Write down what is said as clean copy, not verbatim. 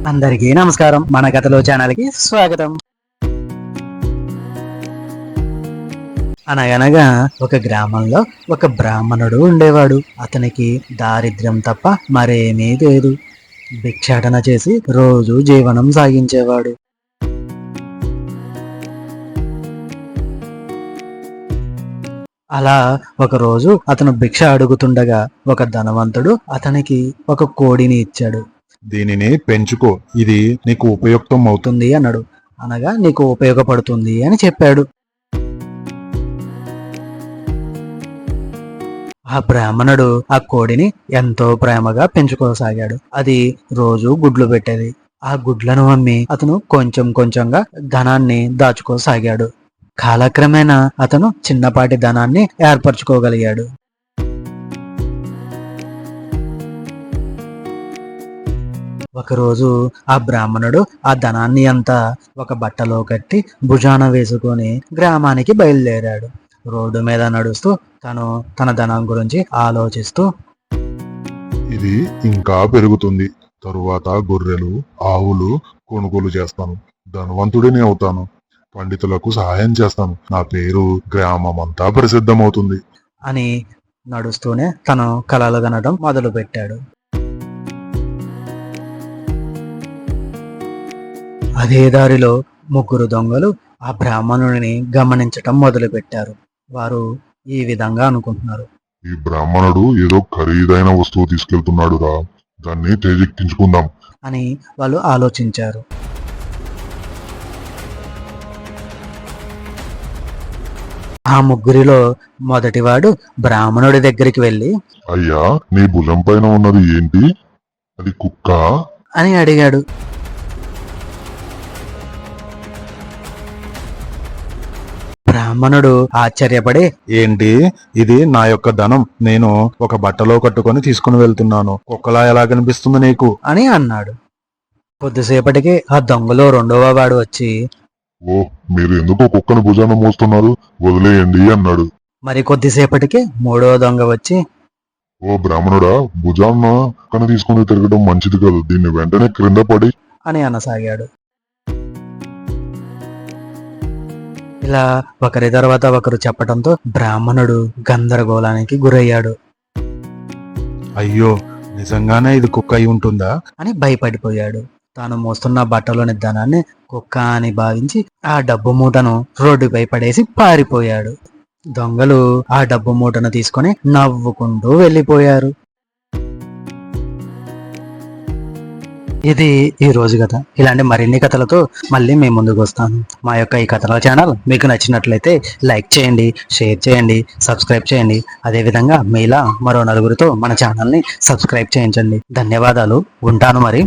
అందరికీ నమస్కారం. మన కథలో ఛానల్కి స్వాగతం. అనగనగా ఒక గ్రామంలో ఒక బ్రాహ్మణుడు ఉండేవాడు. అతనికి దారిద్ర్యం తప్ప మరేమీ లేదు. భిక్షాటన చేసి రోజు జీవనం సాగించేవాడు. అలా ఒకరోజు అతను భిక్ష అడుగుతుండగా ఒక ధనవంతుడు అతనికి ఒక కోడిని ఇచ్చాడు. దీనిని పెంచుకో, ఇది నీకు ఉపయుక్తం అవుతుంది అన్నాడు. అనగా నీకు ఉపయోగపడుతుంది అని చెప్పాడు. ఆ బ్రాహ్మణుడు ఆ కోడిని ఎంతో ప్రేమగా పెంచుకోసాగాడు. అది రోజు గుడ్లు పెట్టేది. ఆ గుడ్లను అమ్మి అతను కొంచెం కొంచెంగా ధనాన్ని దాచుకోసాగాడు. కాలక్రమేణా అతను చిన్నపాటి ధనాన్ని ఏర్పరచుకోగలిగాడు. ఒకరోజు ఆ బ్రాహ్మణుడు ఆ ధనాన్ని అంతా ఒక బట్టలో కట్టి భుజాన వేసుకొని గ్రామానికి బయలుదేరాడు. రోడ్డు మీద నడుస్తూ తను తన ధనం గురించి ఆలోచిస్తూ, ఇది ఇంకా పెరుగుతుంది, తరువాత గొర్రెలు ఆవులు కొనుగోలు చేస్తాను, ధనవంతుడిని అవుతాను, పండితులకు సహాయం చేస్తాను, నా పేరు గ్రామం అంతా ప్రసిద్ధమవుతుంది అని నడుస్తూనే తను కలలు కనడం మొదలు పెట్టాడు. అదే దారిలో ముగ్గురు దొంగలు ఆ బ్రాహ్మణుడిని గమనించటం మొదలు పెట్టారు. వారు ఈ విధంగా అనుకుంటున్నారు, ఈ బ్రాహ్మణుడు ఏదో ఖరీదైన వస్తువు తీసుకెళ్తున్నాడు రా, దాన్ని తేజెక్కించుకుందాం అని వాళ్ళు ఆలోచించారు. ఆ ముగ్గురిలో మొదటివాడు బ్రాహ్మణుడి దగ్గరికి వెళ్ళి, అయ్యా, నీ భుజం పైన ఉన్నది ఏంటి? అది కుక్క అని అడిగాడు. బ్రాహ్మణుడు ఆశ్చర్యపడి, ఏంటి ఇది? నా యొక్క ధనం నేను ఒక బట్టలో కట్టుకొని తీసుకుని వెళ్తున్నాను, కుక్కలా ఎలా కనిపిస్తుంది నీకు అని అన్నాడు. కొద్దిసేపటికి ఆ దొంగలో రెండవ వాడు వచ్చి, ఓ, మీరు ఎందుకు కుక్కను భుజాన మోస్తున్నారు, వదిలేయండి అన్నాడు. మరి కొద్దిసేపటికి మూడవ దొంగ వచ్చి, ఓ బ్రాహ్మణుడా, భుజాన కుక్కను తీసుకుని తిరగడం మంచిది కాదు, దీన్ని వెంటనే క్రింద పడి అని అనసాగాడు. ఇలా ఒకరి తర్వాత ఒకరు చెప్పడంతో బ్రాహ్మణుడు గందరగోళానికి గురయ్యాడు. అయ్యో, నిజంగానే ఇది కుక్క అయి ఉంటుందా అని భయపడిపోయాడు. తాను మోస్తున్న బట్టలోని ధనాన్ని కుక్క అని భావించి ఆ డబ్బు మూటను రోడ్డుపై పడేసి పారిపోయాడు. దొంగలు ఆ డబ్బు మూటను తీసుకొని నవ్వుకుంటూ వెళ్ళిపోయారు. ఇది ఈ రోజు కథ. ఇలాంటి మరిన్ని కథలతో మళ్ళీ మేము ముందుకు వస్తాను. మా యొక్క ఈ కథల ఛానల్ మీకు నచ్చినట్లయితే లైక్ చేయండి, షేర్ చేయండి, సబ్స్క్రైబ్ చేయండి. అదేవిధంగా మీలా మరో నలుగురితో మన ఛానల్ని సబ్స్క్రైబ్ చేయించండి. ధన్యవాదాలు. ఉంటాను మరి.